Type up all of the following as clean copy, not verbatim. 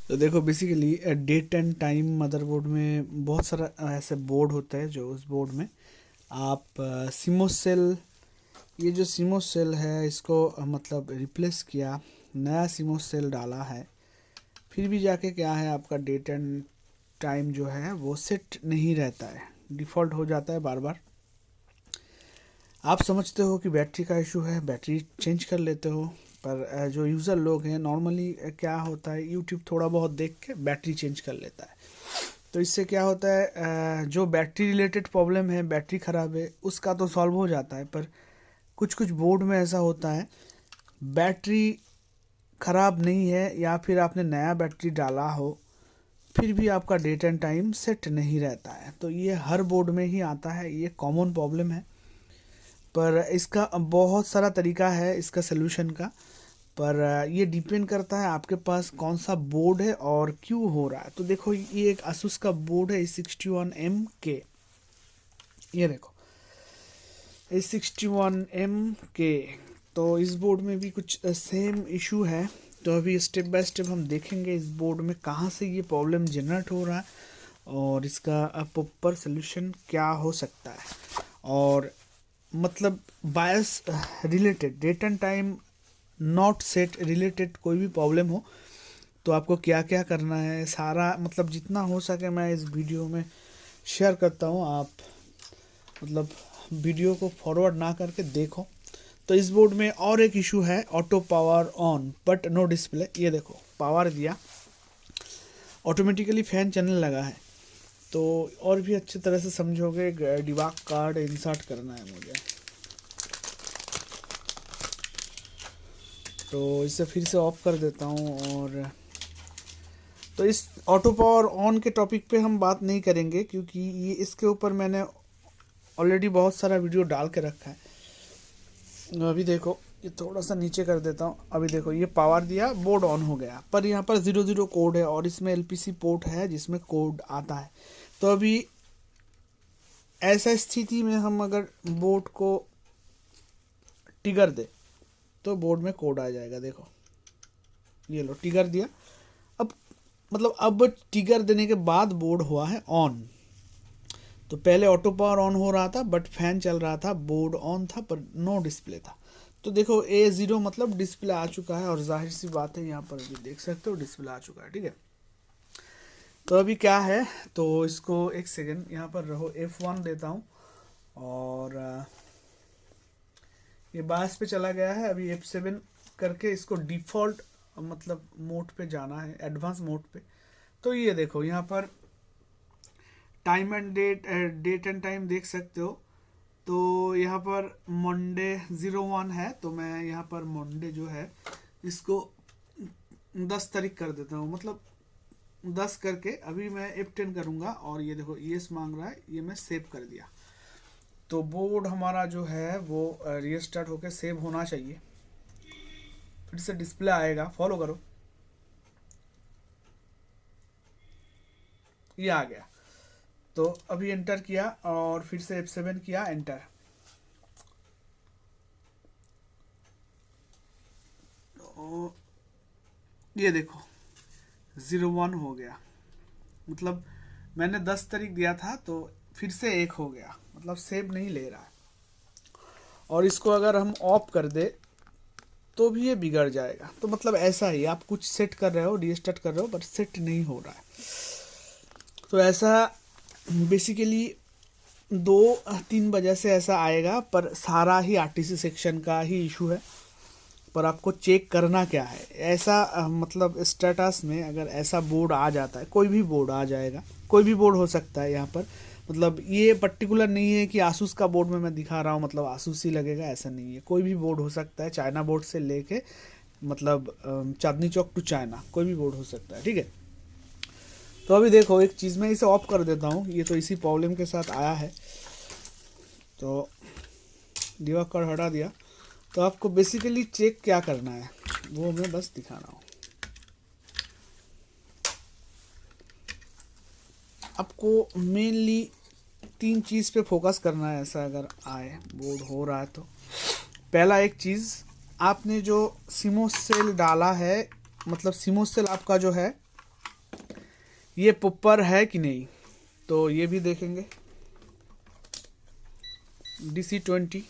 तो देखो basically date and time motherboard में बहुत सारा ऐसे बोर्ड होता है जो उस बोर्ड में आप सिमोसेल, ये जो सिमोसेल है इसको मतलब रिप्लेस किया, नया सिमोसेल डाला है, फिर भी जाके क्या है आपका डेट एंड टाइम जो है वो सेट नहीं रहता है, डिफ़ॉल्ट हो जाता है बार बार। आप समझते हो कि बैटरी का इशू है, बैटरी चेंज कर लेते हो, पर जो यूज़र लोग हैं नॉर्मली क्या होता है यूट्यूब थोड़ा बहुत देख के बैटरी चेंज कर लेता है। तो इससे क्या होता है जो बैटरी रिलेटेड प्रॉब्लम है, बैटरी ख़राब है, उसका तो सॉल्व हो जाता है, पर कुछ कुछ बोर्ड में ऐसा होता है बैटरी ख़राब नहीं है या फिर आपने नया बैटरी डाला हो फिर भी आपका डेट एंड टाइम सेट नहीं रहता है। तो ये हर बोर्ड में ही आता है, ये कॉमन प्रॉब्लम है, पर इसका बहुत सारा तरीका है इसका सलूशन का। पर ये डिपेंड करता है आपके पास कौन सा बोर्ड है और क्यों हो रहा है। तो देखो ये एक asus का बोर्ड है A61M के, ये देखो A61M के। तो इस बोर्ड में भी कुछ सेम इशू है। तो अभी स्टेप बाय स्टेप हम देखेंगे इस बोर्ड में कहाँ से ये प्रॉब्लम जनरेट हो रहा है और इसका प्रॉपर सोल्यूशन क्या हो सकता है। और मतलब BIOS related date and time not set related कोई भी प्रॉब्लम हो तो आपको क्या क्या करना है, सारा मतलब जितना हो सके मैं इस वीडियो में शेयर करता हूँ। आप मतलब वीडियो को फॉरवर्ड ना करके देखो। तो इस बोर्ड में और एक इशू है auto power on but no display. ये देखो पावर दिया, ऑटोमेटिकली फैन चलने लगा है। तो और भी अच्छी तरह से समझोगे, डिबाग कार्ड इंसर्ट करना है मुझे। तो इसे फिर से ऑफ कर देता हूँ। और तो इस ऑटो पावर ऑन के टॉपिक पे हम बात नहीं करेंगे क्योंकि ये इसके ऊपर मैंने ऑलरेडी बहुत सारा वीडियो डाल के रखा है। अभी देखो ये थोड़ा सा नीचे कर देता हूँ। अभी देखो ये पावर दिया, बोर्ड ऑन हो गया, पर यहाँ पर 00 कोड है और इसमें एलपीसी पोर्ट है जिसमें कोड आता है। तो अभी ऐसा स्थिति में हम अगर बोर्ड को टिगर दे तो बोर्ड में कोड आ जाएगा। देखो ये लो टिगर दिया, अब मतलब अब टिगर देने के बाद बोर्ड हुआ है ऑन। तो पहले ऑटो पावर ऑन हो रहा था बट फैन चल रहा था, बोर्ड ऑन था पर नो डिस्प्ले था। तो देखो A0 मतलब डिस्प्ले आ चुका है और जाहिर सी बात है यहाँ पर अभी देख सकते हो डिस्प्ले आ चुका है, ठीक है। तो अभी क्या है, तो इसको एक सेकेंड यहाँ पर रहो, F1 देता हूँ और ये बायस पे चला गया है। अभी F7 करके इसको डिफ़ॉल्ट मतलब मोड पे जाना है, एडवांस मोड पे। तो ये देखो यहाँ पर time and date and time देख सकते हो। तो यहाँ पर मंडे 01 है, तो मैं यहाँ पर मंडे जो है इसको 10 तारीख कर देता हूँ, मतलब 10 करके अभी मैं F10 करूँगा और ये देखो यस मांग रहा है, ये मैं सेव कर दिया। तो बोर्ड हमारा जो है वो रीस्टार्ट होकर सेव होना चाहिए, फिर से डिस्प्ले आएगा, फॉलो करो, ये आ गया। तो अभी एंटर किया और फिर से F7 किया, एंटर। तो ये देखो 01 हो गया, मतलब मैंने 10 तारीख दिया था तो फिर से एक हो गया, मतलब सेव नहीं ले रहा है। और इसको अगर हम ऑफ कर दे तो भी ये बिगड़ जाएगा। तो मतलब ऐसा ही आप कुछ सेट कर रहे हो, रीस्टार्ट कर रहे हो, पर सेट नहीं हो रहा है। तो ऐसा बेसिकली 2-3 वजह से ऐसा आएगा, पर सारा ही आरटीसी सेक्शन का ही इशू है। पर आपको चेक करना क्या है, ऐसा मतलब स्टेटस में अगर ऐसा बोर्ड आ जाता है, कोई भी बोर्ड आ जाएगा, कोई भी बोर्ड हो सकता है यहाँ पर, मतलब ये पर्टिकुलर नहीं है कि आसूस का बोर्ड में मैं दिखा रहा हूँ मतलब आसूस ही लगेगा, ऐसा नहीं है। कोई भी बोर्ड हो सकता है, चाइना बोर्ड से लेके मतलब चांदनी चौक टू चाइना, कोई भी बोर्ड हो सकता है, ठीक है। तो अभी देखो एक चीज़ मैं इसे ऑफ कर देता हूँ, ये तो इसी प्रॉब्लम के साथ आया है। तो डिबग कार्ड हटा दिया। तो आपको बेसिकली चेक क्या करना है वो मैं बस दिखा रहा हूँ। आपको मेनली 3 चीज़ पे फोकस करना है, ऐसा अगर आए बोर्ड हो रहा है तो। पहला एक चीज़, आपने जो सिमो सेल डाला है, मतलब सिमो सेल आपका जो है ये पोपर है कि नहीं, तो ये भी देखेंगे। DC20,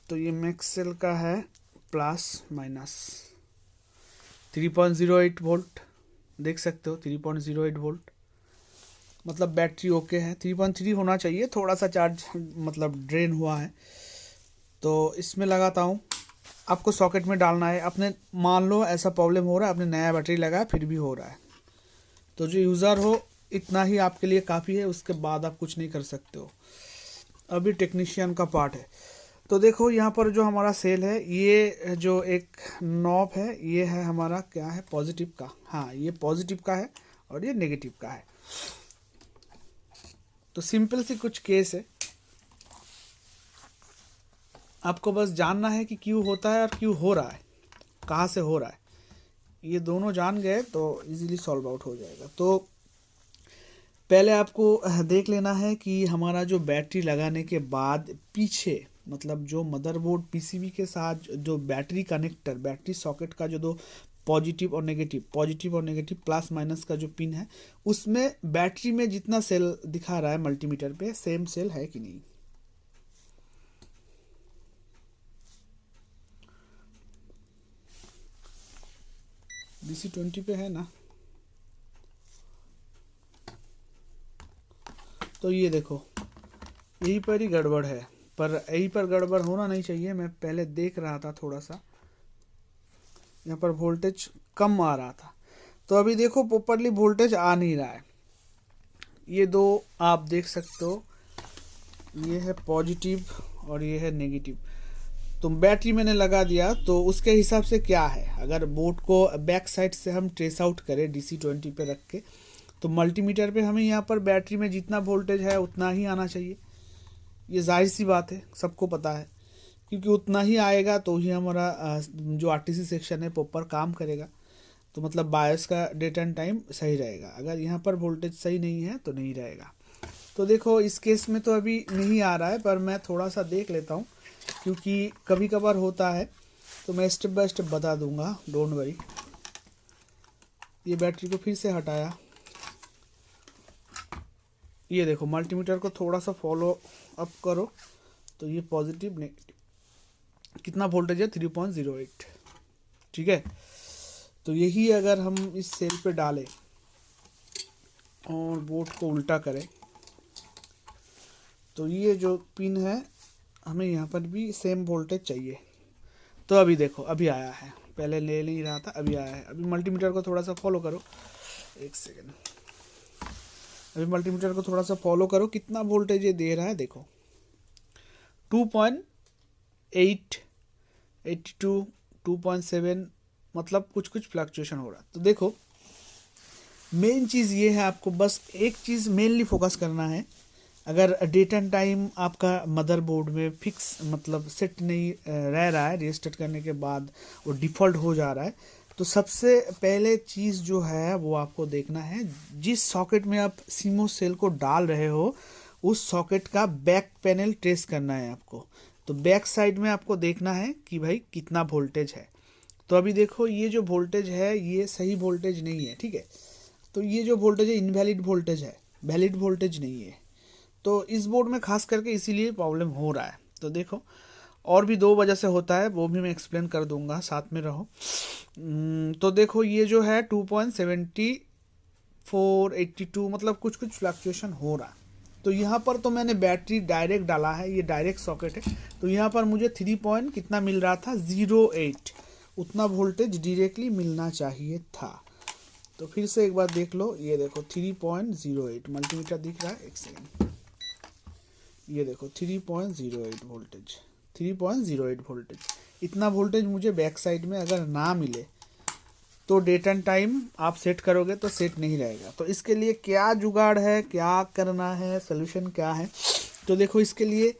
तो ये मैक्सवेल का है प्लस माइनस 3.08 वोल्ट, देख सकते हो 3.08 वोल्ट, मतलब बैटरी ओके है। 3.3 होना चाहिए, थोड़ा सा चार्ज मतलब ड्रेन हुआ है। तो इसमें लगाता हूँ, आपको सॉकेट में डालना है। अपने मान लो ऐसा प्रॉब्लम हो रहा है, आपने नया बैटरी लगाया फिर भी हो रहा है, तो जो यूज़र हो इतना ही आपके लिए काफ़ी है, उसके बाद आप कुछ नहीं कर सकते हो। अभी टेक्नीशियन का पार्ट है। तो देखो यहाँ पर जो हमारा सेल है, ये जो एक नॉब है, ये है हमारा क्या है, पॉजिटिव का। हाँ, ये पॉजिटिव का है और ये नेगेटिव का है। तो सिंपल सी कुछ केस है, आपको बस जानना है कि क्यों होता है और क्यों हो रहा है, कहाँ से हो रहा है। ये दोनों जान गए तो इजीली सॉल्व आउट हो जाएगा। तो पहले आपको देख लेना है कि हमारा जो बैटरी लगाने के बाद पीछे, मतलब जो मदरबोर्ड पीसीबी के साथ जो बैटरी कनेक्टर, बैटरी सॉकेट का जो दो पॉजिटिव और नेगेटिव प्लस माइनस का जो पिन है, उसमें बैटरी में जितना सेल दिखा रहा है मल्टीमीटर पे, सेम सेल है कि नहीं। DC20 पे है ना, तो ये देखो यही पर ही गड़बड़ है, पर यही पर गड़बड़ होना नहीं चाहिए। मैं पहले देख रहा था, थोड़ा सा यहाँ पर वोल्टेज कम आ रहा था, तो अभी देखो प्रॉपरली वोल्टेज आ नहीं रहा है। ये दो आप देख सकते हो, ये है पॉजिटिव और ये है नेगेटिव। तो बैटरी मैंने लगा दिया, तो उसके हिसाब से क्या है, अगर बोर्ड को बैक साइड से हम ट्रेस आउट करें DC20 पे रख के, तो मल्टीमीटर पे हमें यहाँ पर बैटरी में जितना वोल्टेज है उतना ही आना चाहिए। ये जाहिर सी बात है, सबको पता है, क्योंकि उतना ही आएगा तो ही हमारा जो RTC सेक्शन है प्रॉपर काम करेगा। तो मतलब बायस का डेट एंड टाइम सही रहेगा। अगर यहाँ पर वोल्टेज सही नहीं है तो नहीं रहेगा। तो देखो इस केस में तो अभी नहीं आ रहा है, पर मैं थोड़ा सा देख लेता हूँ, क्योंकि कभी कभार होता है, तो मैं स्टेप बाय स्टेप बता दूंगा, डोंट वरी। ये बैटरी को फिर से हटाया, ये देखो मल्टीमीटर को थोड़ा सा फॉलो अप करो, तो ये पॉजिटिव नेगेटिव कितना वोल्टेज है, 3.08, ठीक है। तो यही अगर हम इस सेल पे डालें और बोर्ड को उल्टा करें, तो ये जो पिन है हमें यहाँ पर भी सेम वोल्टेज चाहिए। तो अभी देखो अभी आया है, पहले ले नहीं रहा था, अभी आया है। अभी मल्टीमीटर को थोड़ा सा फॉलो करो, एक सेकेंड, अभी मल्टीमीटर को थोड़ा सा फॉलो करो, कितना वोल्टेज ये दे रहा है देखो, 2.8, 82, 2.7, मतलब कुछ कुछ फ्लक्चुएशन हो रहा है। तो देखो मेन चीज़ ये है, आपको बस एक चीज़ मेनली फोकस करना है। अगर डेट एंड टाइम आपका मदरबोर्ड में फिक्स मतलब सेट नहीं रह रहा है, रीस्टार्ट करने के बाद वो डिफ़ॉल्ट हो जा रहा है, तो सबसे पहले चीज़ जो है वो आपको देखना है, जिस सॉकेट में आप सीमो सेल को डाल रहे हो उस सॉकेट का बैक पैनल ट्रेस करना है आपको। तो बैक साइड में आपको देखना है कि भाई कितना वोल्टेज है। तो अभी देखो ये जो वोल्टेज है ये सही वोल्टेज नहीं है, ठीक है। तो ये जो वोल्टेज है इनवैलिड वोल्टेज है, वैलिड वोल्टेज नहीं है। तो इस बोर्ड में खास करके इसीलिए प्रॉब्लम हो रहा है। तो देखो और भी दो वजह से होता है, वो भी मैं एक्सप्लेन कर दूंगा, साथ में रहो। तो देखो ये जो है 2.74, 82, मतलब कुछ कुछ फ्लक्चुएशन हो रहा है। तो यहाँ पर तो मैंने बैटरी डायरेक्ट डाला है, ये डायरेक्ट सॉकेट है, तो यहाँ पर मुझे 3 पॉइंट कितना मिल रहा था, 08, उतना वोल्टेज डायरेक्टली मिलना चाहिए था। तो फिर से एक बार देख लो, ये देखो 3.08 मल्टीमीटर दिख रहा है, एक सेकेंड, ये देखो 3.08 वोल्टेज, 3.08 वोल्टेज। इतना वोल्टेज मुझे बैक साइड में अगर ना मिले तो डेट एंड टाइम आप सेट करोगे तो सेट नहीं रहेगा। तो इसके लिए क्या जुगाड़ है, क्या करना है, सोल्यूशन क्या है। तो देखो इसके लिए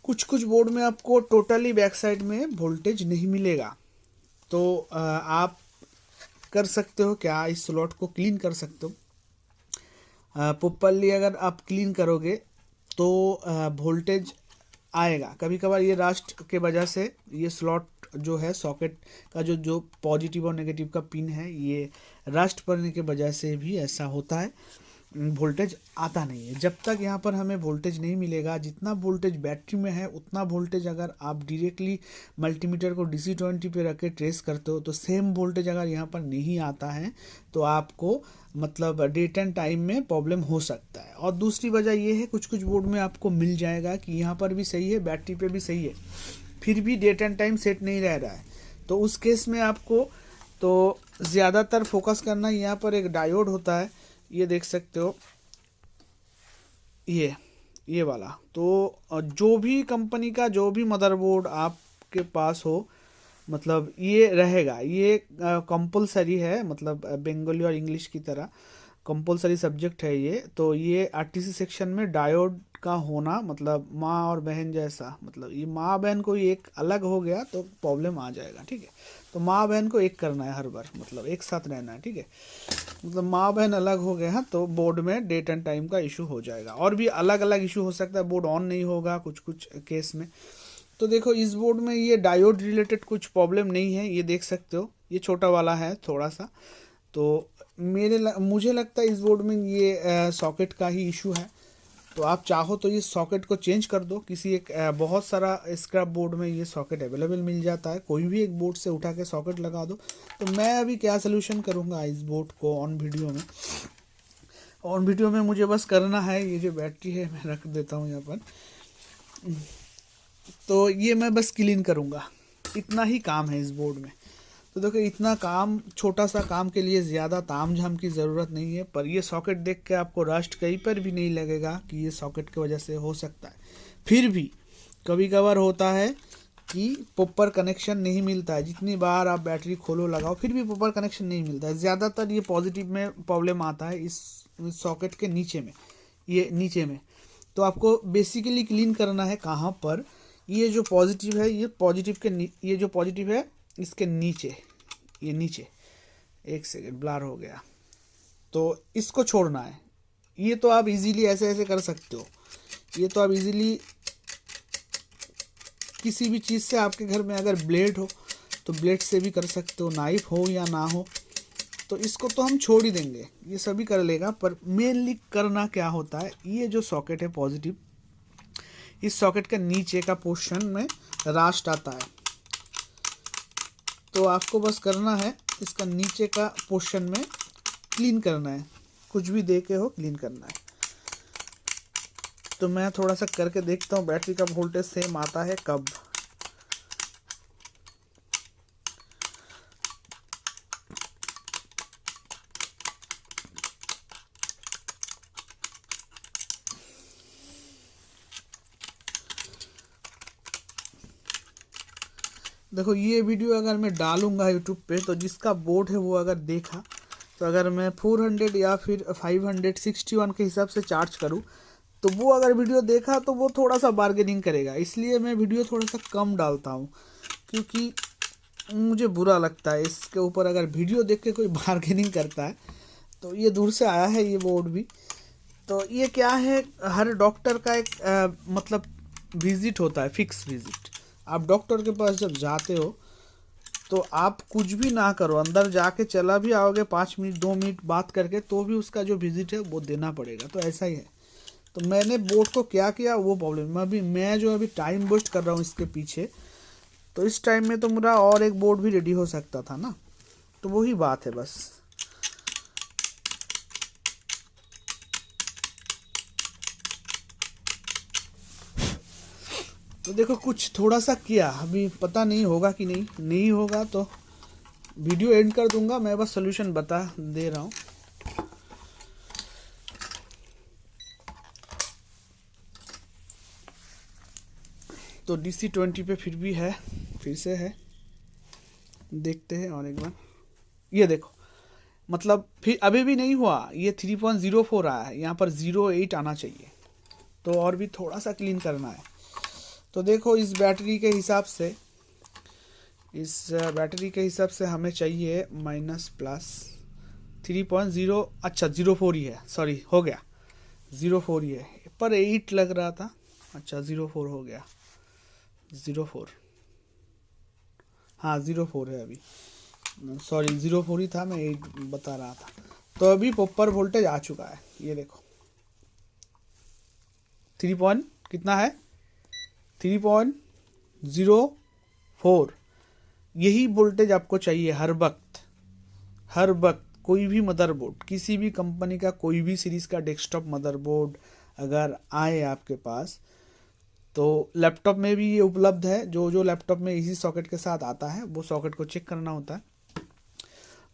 कुछ कुछ बोर्ड में आपको टोटली बैक साइड में वोल्टेज नहीं मिलेगा, तो आप कर सकते हो क्या, इस स्लॉट को क्लीन कर सकते हो। प्रॉपरली अगर आप क्लीन करोगे तो वोल्टेज आएगा। कभी कभार ये रस्ट के वजह से ये स्लॉट जो है सॉकेट का जो पॉजिटिव और नेगेटिव का पिन है, ये रस्ट पड़ने के वजह से भी ऐसा होता है, वोल्टेज आता नहीं है। जब तक यहाँ पर हमें वोल्टेज नहीं मिलेगा, जितना वोल्टेज बैटरी में है उतना वोल्टेज अगर आप डायरेक्टली मल्टीमीटर को DC20 पे रख के ट्रेस करते हो तो सेम वोल्टेज अगर यहाँ पर नहीं आता है तो आपको मतलब डेट एंड टाइम में प्रॉब्लम हो सकता है। और दूसरी वजह ये है, कुछ कुछ बोर्ड में आपको मिल जाएगा कि यहाँ पर भी सही है, बैटरी पे भी सही है, फिर भी डेट एंड टाइम सेट नहीं रह रहा है। तो उस केस में आपको तो ज़्यादातर फोकस करना, यहाँ पर एक डायोड होता है, ये देख सकते हो, ये वाला। तो जो भी कंपनी का जो भी मदरबोर्ड आपके पास हो, मतलब ये रहेगा, ये कंपलसरी है, मतलब बंगाली और इंग्लिश की तरह कंपलसरी सब्जेक्ट है ये। तो ये आरटीसी सेक्शन में डायोड का होना मतलब माँ और बहन जैसा, मतलब ये माँ बहन को एक अलग हो गया तो प्रॉब्लम आ जाएगा, ठीक है। तो माँ बहन को एक करना है हर बार, मतलब एक साथ रहना है, ठीक है। मतलब माँ बहन अलग हो गए हैं तो बोर्ड में डेट एंड टाइम का इशू हो जाएगा, और भी अलग अलग इशू हो सकता है, बोर्ड ऑन नहीं होगा कुछ कुछ केस में। तो देखो इस बोर्ड में ये डायोड रिलेटेड कुछ प्रॉब्लम नहीं है, ये देख सकते हो, ये छोटा वाला है थोड़ा सा। तो मुझे लगता है इस बोर्ड में ये सॉकेट का ही इशू है। तो आप चाहो तो ये सॉकेट को चेंज कर दो किसी एक बहुत सारा स्क्रैप बोर्ड में ये सॉकेट अवेलेबल मिल जाता है, कोई भी एक बोर्ड से उठा के सॉकेट लगा दो। तो मैं अभी क्या सोल्यूशन करूँगा इस बोर्ड को ऑन वीडियो में मुझे बस करना है, ये जो बैटरी है मैं रख देता हूँ यहाँ पर, तो ये मैं बस क्लीन करूँगा, इतना ही काम है इस बोर्ड में। तो देखो इतना काम, छोटा सा काम के लिए ज़्यादा ताम झाम की ज़रूरत नहीं है। पर ये सॉकेट देख के आपको रस्ट कहीं पर भी नहीं लगेगा कि ये सॉकेट की वजह से हो सकता है। फिर भी कभी कभार होता है कि प्रॉपर कनेक्शन नहीं मिलता है, जितनी बार आप बैटरी खोलो लगाओ फिर भी प्रॉपर कनेक्शन नहीं मिलता है। ज़्यादातर ये पॉजिटिव में प्रॉब्लम आता है इस सॉकेट के नीचे में, ये नीचे में। तो आपको बेसिकली क्लीन करना है कहाँ पर, ये जो पॉजिटिव है, ये पॉजिटिव के ये जो पॉजिटिव है इसके नीचे, ये नीचे, एक सेकेंड ब्लर हो गया, तो इसको छोड़ना है। ये तो आप इजीली ऐसे ऐसे कर सकते हो, ये तो आप इजीली किसी भी चीज़ से, आपके घर में अगर ब्लेड हो तो ब्लेड से भी कर सकते हो, नाइफ हो या ना हो। तो इसको तो हम छोड़ ही देंगे, ये सभी कर लेगा। पर मेनली करना क्या होता है, ये जो सॉकेट है पॉजिटिव, इस सॉकेट के नीचे का पोर्शन में रास्ट आता है। तो आपको बस करना है इसका नीचे का पोर्शन में क्लीन करना है, कुछ भी दे के हो क्लीन करना है। तो मैं थोड़ा सा करके देखता हूँ बैटरी का वोल्टेज सेम आता है कब। देखो ये वीडियो अगर मैं डालूंगा यूट्यूब पे तो जिसका बोर्ड है वो अगर देखा, तो अगर मैं 400 या फिर 561 के हिसाब से चार्ज करूँ तो वो अगर वीडियो देखा तो वो थोड़ा सा बार्गेनिंग करेगा। इसलिए मैं वीडियो थोड़ा सा कम डालता हूँ, क्योंकि मुझे बुरा लगता है इसके ऊपर अगर वीडियो देख के कोई बार्गेनिंग करता है। तो ये दूर से आया है ये बोर्ड भी। तो ये क्या है, हर डॉक्टर का एक मतलब विजिट होता है, फिक्स विजिट। आप डॉक्टर के पास जब जाते हो तो आप कुछ भी ना करो, अंदर जाके चला भी आओगे 5 मिनट 2 मिनट बात करके तो भी उसका जो विजिट है वो देना पड़ेगा। तो ऐसा ही है। तो मैंने बोर्ड को क्या किया वो प्रॉब्लम, मैं जो अभी टाइम वेस्ट कर रहा हूँ इसके पीछे, तो इस टाइम में तो मेरा और एक बोर्ड भी रेडी हो सकता था ना। तो वही बात है बस। तो देखो कुछ थोड़ा सा किया, अभी पता नहीं होगा कि नहीं होगा तो वीडियो एंड कर दूंगा, मैं बस सोल्यूशन बता दे रहा हूँ। तो DC20 पे फिर भी है, फिर से है, देखते हैं और एक बार। ये देखो मतलब फिर अभी भी नहीं हुआ, ये 3.04 आया है, यहाँ पर 0.8 आना चाहिए। तो और भी थोड़ा सा क्लीन करना है। तो देखो इस बैटरी के हिसाब से हमें चाहिए माइनस प्लस 3.0, अच्छा 0.4 ही है, सॉरी हो गया 0.4 ही है, पर 8 लग रहा था। अच्छा 0.4 हो गया, 0.4 हाँ 04 है अभी, सॉरी 04 ही था, मैं 8 बता रहा था। तो अभी प्रॉपर वोल्टेज आ चुका है, ये देखो 3 पॉइंट कितना है, 3.04। यही वोल्टेज आपको चाहिए हर वक्त, हर वक्त। कोई भी मदरबोर्ड, किसी भी कंपनी का कोई भी सीरीज़ का डेस्कटॉप मदरबोर्ड अगर आए आपके पास, तो लैपटॉप में भी ये उपलब्ध है। जो जो लैपटॉप में इसी सॉकेट के साथ आता है वो सॉकेट को चेक करना होता है।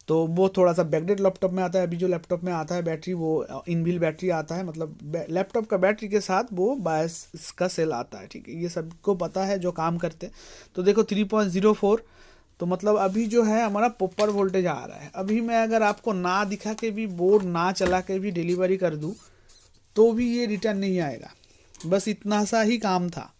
तो वो थोड़ा सा बैकडेट लैपटॉप में आता है। अभी जो लैपटॉप में आता है बैटरी, वो इनबिल्ट बैटरी आता है, मतलब लैपटॉप का बैटरी के साथ वो 22 का सेल आता है, ठीक है। ये सबको पता है जो काम करते हैं। तो देखो 3.04, तो मतलब अभी जो है हमारा प्रॉपर वोल्टेज आ रहा है। अभी मैं अगर आपको ना दिखा के भी, बोर्ड ना चला के भी डिलीवरी कर दूँ तो भी ये रिटर्न नहीं आएगा। बस इतना सा ही काम था।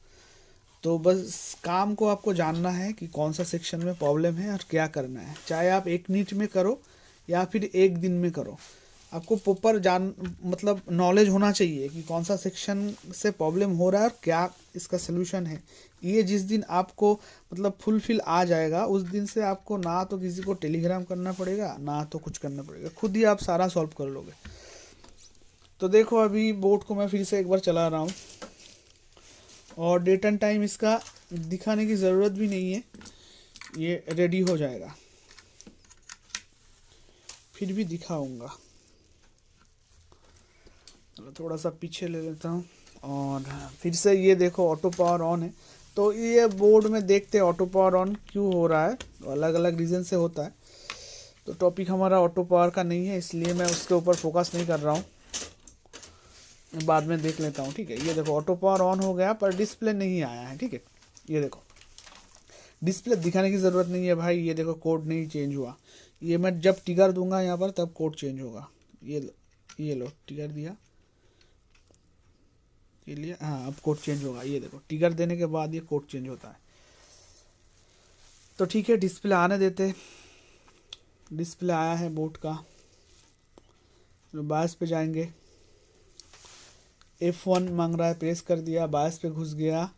तो बस काम को आपको जानना है कि कौन सा सेक्शन में प्रॉब्लम है और क्या करना है। चाहे आप 1 मिनट में करो या फिर 1 दिन में करो, आपको प्रॉपर जान, मतलब नॉलेज होना चाहिए कि कौन सा सेक्शन से प्रॉब्लम हो रहा है और क्या इसका सलूशन है। ये जिस दिन आपको मतलब फुलफिल आ जाएगा, उस दिन से आपको ना तो किसी को टेलीग्राम करना पड़ेगा, ना तो कुछ करना पड़ेगा, खुद ही आप सारा सॉल्व कर लोगे। तो देखो अभी बोर्ड को मैं फिर से एक बार चला रहा हूँ, और डेट एंड टाइम इसका दिखाने की ज़रूरत भी नहीं है, ये रेडी हो जाएगा। फिर भी दिखाऊंगा, चलो थोड़ा सा पीछे ले लेता हूँ। और फिर से ये देखो ऑटो पावर ऑन है। तो ये बोर्ड में देखते हैं ऑटो पावर ऑन क्यों हो रहा है, तो अलग अलग रीज़न से होता है। तो टॉपिक हमारा ऑटो पावर का नहीं है, इसलिए मैं उसके ऊपर फोकस नहीं कर रहा हूँ, बाद में देख लेता हूँ, ठीक है। ये देखो ऑटो पावर ऑन हो गया पर डिस्प्ले नहीं आया है, ठीक है। ये देखो डिस्प्ले दिखाने की ज़रूरत नहीं है भाई, ये देखो कोड नहीं चेंज हुआ। ये मैं जब टिगर दूंगा यहाँ पर तब कोड चेंज होगा। ये लो टिगर दिया, ये लिया, हाँ अब कोड चेंज होगा। ये देखो टिगर देने के बाद ये कोड चेंज होता है। तो ठीक है, डिस्प्ले आने देते। डिस्प्ले आया है बोर्ड का, बायस पे जाएंगे। F1 मांग रहा है, प्रेस कर दिया, बायस पे घुस गया,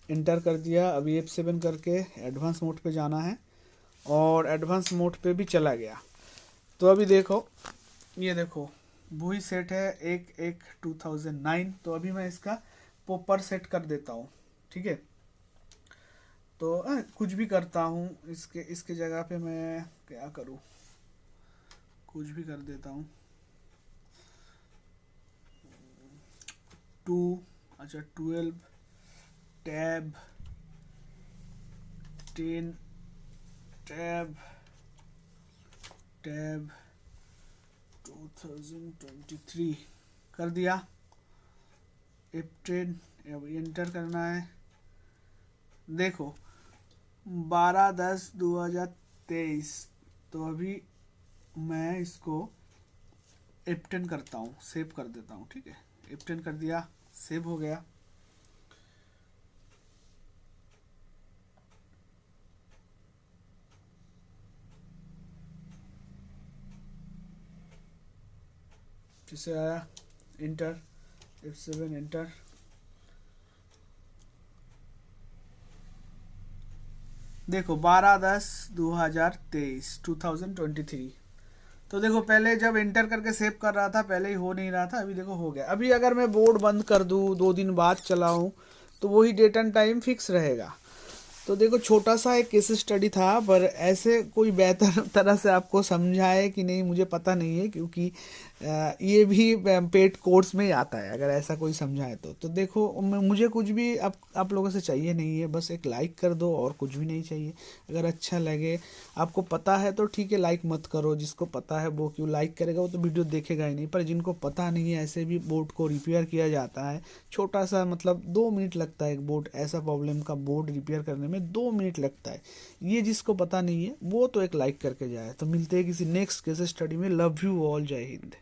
इंटर कर दिया। अभी F7 करके एडवांस मोड पे जाना है, और एडवांस मोड पे भी चला गया। तो अभी देखो, ये देखो वही सेट है 1/1/2009। तो अभी मैं इसका प्रॉपर सेट कर देता हूँ, ठीक है। तो कुछ भी करता हूँ, इसके जगह पे मैं क्या करूँ, कुछ भी कर देता हूँ। 2, अच्छा 12 टैब 10 टैब 2023 कर दिया। F10 अब एंटर करना है। देखो 12/10/2023। तो अभी मैं इसको F10 करता हूँ, सेव कर देता हूँ, ठीक है। F10 कर दिया, सेव हो गया। फिर से आया, इंटर, F7 एंटर। देखो 12/10/2023। तो देखो पहले जब एंटर करके सेव कर रहा था पहले ही हो नहीं रहा था, अभी देखो हो गया। अभी अगर मैं बोर्ड बंद कर दूँ, 2 दिन बाद चलाऊँ, तो वही डेट एंड टाइम फिक्स रहेगा। तो देखो छोटा सा एक केस स्टडी था, पर ऐसे कोई बेहतर तरह से आपको समझाए कि नहीं मुझे पता नहीं है, क्योंकि ये भी पेड कोर्स में ही आता है अगर ऐसा कोई समझाए तो देखो मुझे कुछ भी आप लोगों से चाहिए नहीं है, बस एक लाइक कर दो और कुछ भी नहीं चाहिए। अगर अच्छा लगे, आपको पता है तो ठीक है, लाइक मत करो। जिसको पता है वो क्यों लाइक करेगा, वो तो वीडियो देखेगा ही नहीं। पर जिनको पता नहीं है, ऐसे भी बोर्ड को रिपेयर किया जाता है। छोटा सा मतलब 2 मिनट लगता है, एक बोर्ड ऐसा प्रॉब्लम का बोर्ड रिपेयर करने में 2 मिनट लगता है। ये जिसको पता नहीं है वो तो एक लाइक करके जाए। तो मिलते हैं किसी नेक्स्ट केस स्टडी में। लव यू ऑल, जय हिंद।